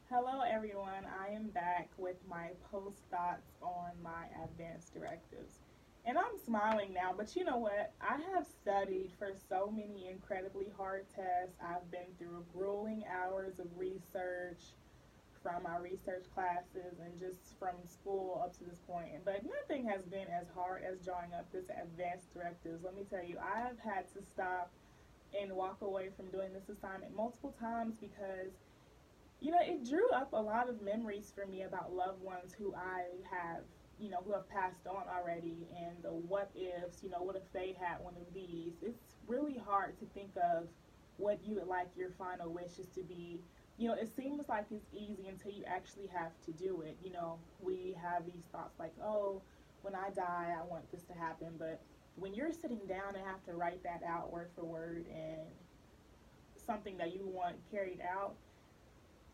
Hello, everyone. I am back with my post thoughts on my advanced directives. And I'm smiling now, but you know what? I have studied for so many incredibly hard tests. I've been through grueling hours of research from my research classes and just from school up to this point. But nothing has been as hard as drawing up this advanced directives. Let me tell you, I have had to stop and walk away from doing this assignment multiple times because it drew up a lot of memories for me about loved ones who I have, who have passed on already, and the what ifs, what if they had one of these. It's really hard to think of what you would like your final wishes to be. It seems like it's easy until you actually have to do it. We have these thoughts like, oh, when I die, I want this to happen. But when you're sitting down and have to write that out word for word and something that you want carried out,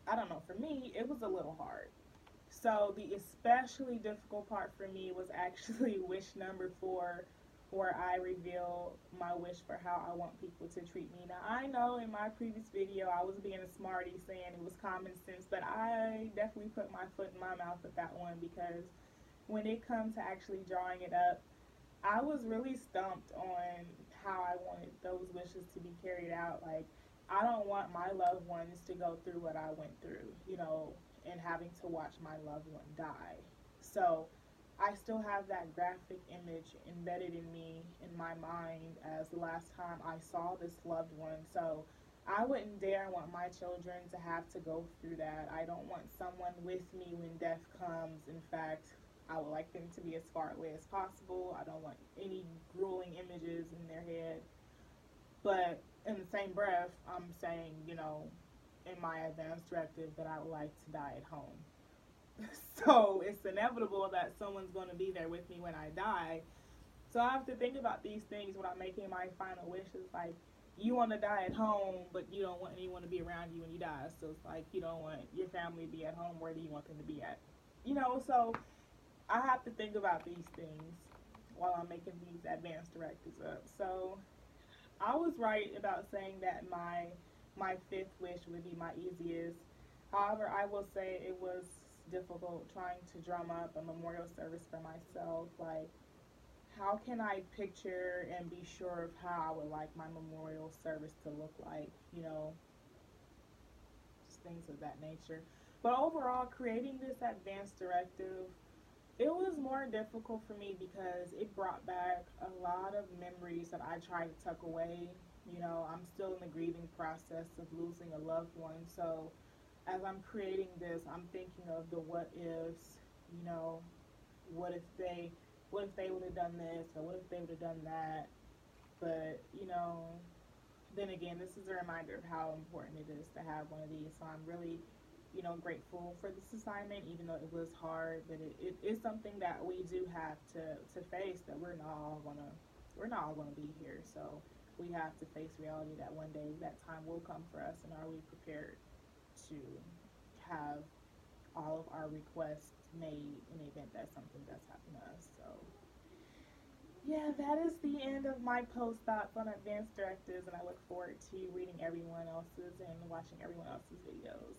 I don't know, for me, it was a little hard. So the especially difficult part for me was actually wish number 4, where I reveal my wish for how I want people to treat me. Now I know in my previous video I was being a smarty saying it was common sense, but I definitely put my foot in my mouth with that one because when it comes to actually drawing it up, I was really stumped on how I wanted those wishes to be carried out. Like, I don't want my loved ones to go through what I went through, and having to watch my loved one die. So, I still have that graphic image embedded in me, in my mind, as the last time I saw this loved one. So, I wouldn't dare want my children to have to go through that. I don't want someone with me when death comes. In fact, I would like them to be as far away as possible. I don't want any grueling images in their head. But in the same breath, I'm saying, in my advanced directive that I would like to die at home. So it's inevitable that someone's going to be there with me when I die. So I have to think about these things when I'm making my final wishes. Like, you want to die at home, but you don't want anyone to be around you when you die. So it's like, you don't want your family to be at home. Where do you want them to be at? So I have to think about these things while I'm making these advanced directives up. So I was right about saying that my fifth wish would be my easiest. However, I will say it was difficult trying to drum up a memorial service for myself. Like, how can I picture and be sure of how I would like my memorial service to look like? Just things of that nature. But overall, creating this advanced directive, it was more difficult for me because it brought back a lot of memories that I tried to tuck away. I'm still in the grieving process of losing a loved one. So as I'm creating this, I'm thinking of the what ifs, you know, what if they would have done this or what if they would have done that. But, then again, this is a reminder of how important it is to have one of these. So I'm really, grateful for this assignment, even though it was hard. But it is something that we do have to face. That we're not all gonna be here. So we have to face reality that one day that time will come for us. And are we prepared to have all of our requests made in the event that something does happen to us? So yeah, that is the end of my post thoughts on advanced directives, and I look forward to reading everyone else's and watching everyone else's videos.